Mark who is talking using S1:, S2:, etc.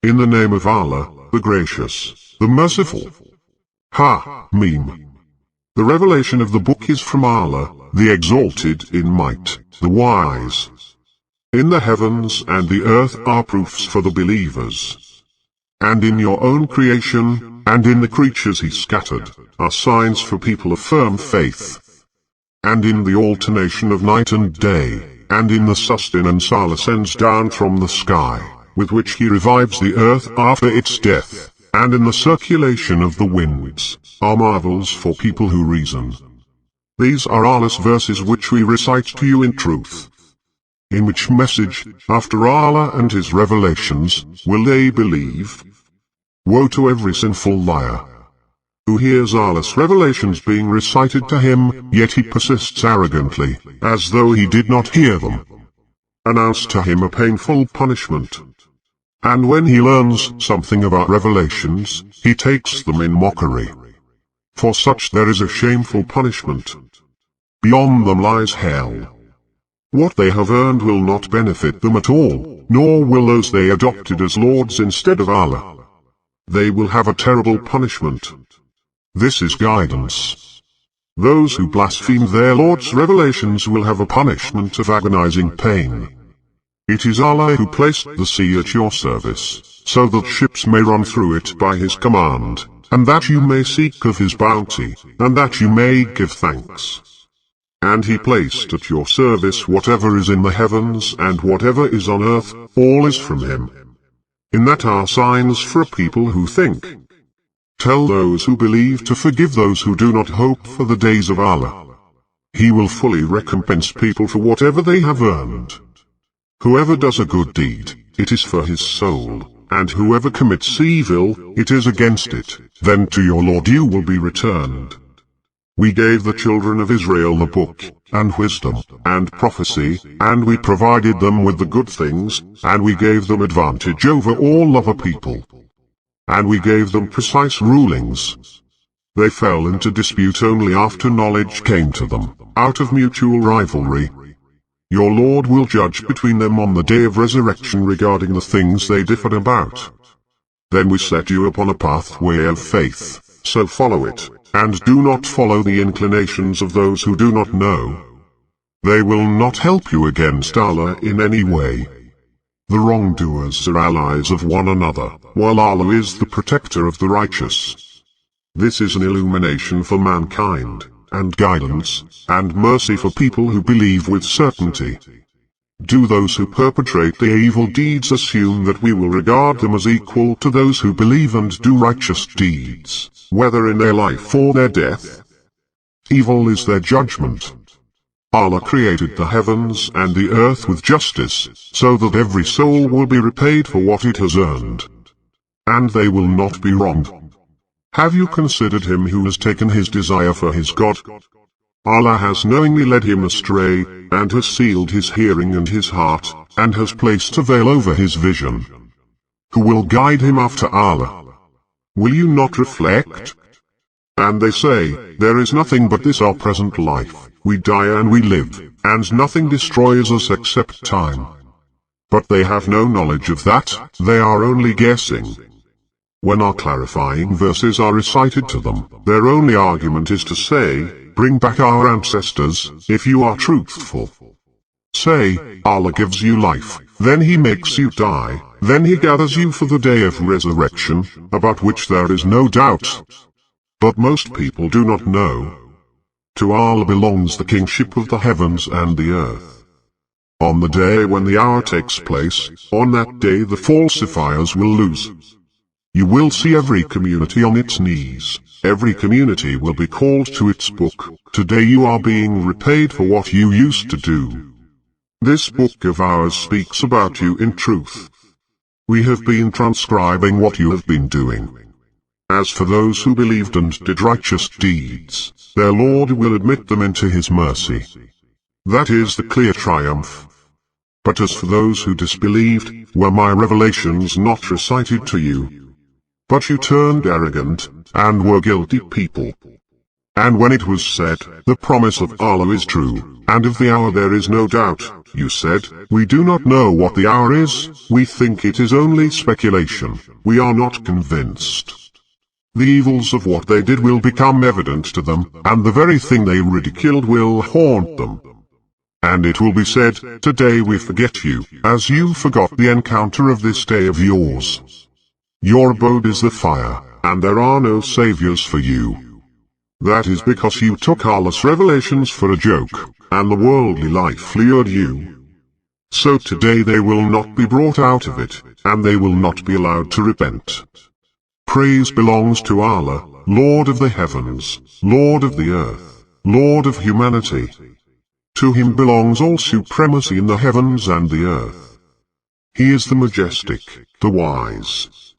S1: In the name of Allah, the Gracious, the Merciful. Ha-Mim. The revelation of the book is from Allah, the Exalted in might, the Wise. In the heavens and the earth are proofs for the believers. And in your own creation, and in the creatures He scattered, are signs for people of firm faith. And in the alternation of night and day, and in the sustenance Allah sends down from the sky, with which He revives the earth after its death, and in the circulation of the winds, are marvels for people who reason. These are Allah's verses which we recite to you in truth. In which message, after Allah and His revelations, will they believe? Woe to every sinful liar, who hears Allah's revelations being recited to him, yet he persists arrogantly, as though he did not hear them. Announce to him a painful punishment. And when he learns something about revelations, he takes them in mockery. For such there is a shameful punishment. Beyond them lies hell. What they have earned will not benefit them at all, nor will those they adopted as lords instead of Allah. They will have a terrible punishment. This is guidance. Those who blaspheme their Lord's revelations will have a punishment of agonizing pain. It is Allah who placed the sea at your service, so that ships may run through it by His command, and that you may seek of His bounty, and that you may give thanks. And He placed at your service whatever is in the heavens and whatever is on earth, all is from Him. In that are signs for a people who think. Tell those who believe to forgive those who do not hope for the days of Allah. He will fully recompense people for whatever they have earned. Whoever does a good deed, it is for his soul, and whoever commits evil, it is against it. Then to your Lord you will be returned. We gave the children of Israel the book, and wisdom, and prophecy, and we provided them with the good things, and we gave them advantage over all other people. And we gave them precise rulings. They fell into dispute only after knowledge came to them, out of mutual rivalry. Your Lord will judge between them on the day of resurrection regarding the things they differed about. Then we set you upon a pathway of faith, so follow it. And do not follow the inclinations of those who do not know. They will not help you against Allah in any way. The wrongdoers are allies of one another, while Allah is the protector of the righteous. This is an illumination for mankind, and guidance, and mercy for people who believe with certainty. Do those who perpetrate the evil deeds assume that we will regard them as equal to those who believe and do righteous deeds, whether in their life or their death? Evil is their judgment. Allah created the heavens and the earth with justice, so that every soul will be repaid for what it has earned. And they will not be wronged. Have you considered him who has taken his desire for his God? Allah has knowingly led him astray, and has sealed his hearing and his heart, and has placed a veil over his vision. Who will guide him after Allah? Will you not reflect? And they say, there is nothing but this our present life. We die and we live, and nothing destroys us except time. But they have no knowledge of that, they are only guessing. When our clarifying verses are recited to them, their only argument is to say, bring back our ancestors, if you are truthful. Say, Allah gives you life, then He makes you die, then He gathers you for the day of resurrection, about which there is no doubt. But most people do not know. To Allah belongs the kingship of the heavens and the earth. On the day when the hour takes place, on that day the falsifiers will lose. You will see every community on its knees. Every community will be called to its book. Today you are being repaid for what you used to do. This book of ours speaks about you in truth. We have been transcribing what you have been doing. As for those who believed and did righteous deeds, their Lord will admit them into His mercy. That is the clear triumph. But as for those who disbelieved, were my revelations not recited to you? But you turned arrogant, and were guilty people. And when it was said, the promise of Allah is true, and of the hour there is no doubt, you said, we do not know what the hour is, we think it is only speculation, we are not convinced. The evils of what they did will become evident to them, and the very thing they ridiculed will haunt them. And it will be said, today we forget you, as you forgot the encounter of this day of yours. Your abode is the fire, and there are no saviors for you. That is because you took Allah's revelations for a joke, and the worldly life lured you. So today they will not be brought out of it, and they will not be allowed to repent. Praise belongs to Allah, Lord of the heavens, Lord of the earth, Lord of humanity. To him belongs all supremacy in the heavens and the earth. He is the majestic, the wise.